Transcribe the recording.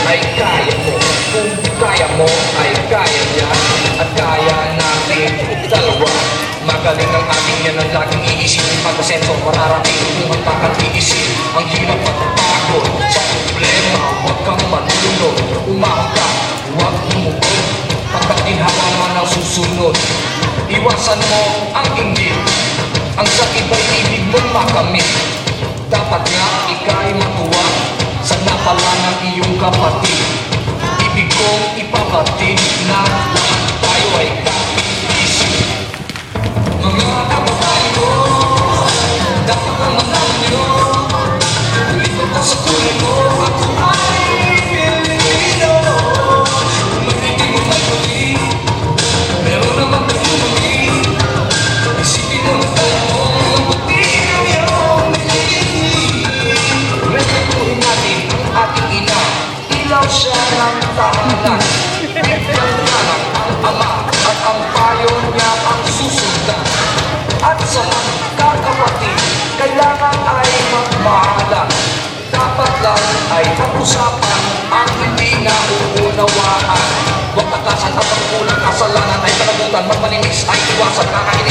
ay kaya mo. Kung kaya mo ay kaya niya, at kaya natin dalawa. Magaling ang ating yan ang laging iisipin. Pag-asenso mararating kung ang takang iisip. Ang hirap at pagod sa problema, huwag kang malulunod. Umahon ka, huwag lumukod. Pagkat inhawaman ang susunod, iwasan mo ang inggit. Ang sakit ay ibig mong makamit. Dapat nga ika'y matuwa sa napala ng iyong kapatid. Ibig kong ipabatid na lahat tayo ay kaisip. Mga kababayan ko, dapat naman namin nyo. Ulit ako sa kulay ko, ako ay Pilipino. Kung hindi mo magmuli, meron naman tayo muli. Isipin mo na tayo mo, ang buti ng iyong nililin. Respetuhin natin ang ating ina, ilaw siya ng tahanan. Bigyan anak ang ama, at ang payo niya ang susundan. At sa magkakapatid, kailangan ay magmahalan. Dapat lang ay pag-usapan ang hindi na uunawaan. Huwag takasan at ang kulang kasalanan ay panagutan. Magmalinis ay iwasan, kakain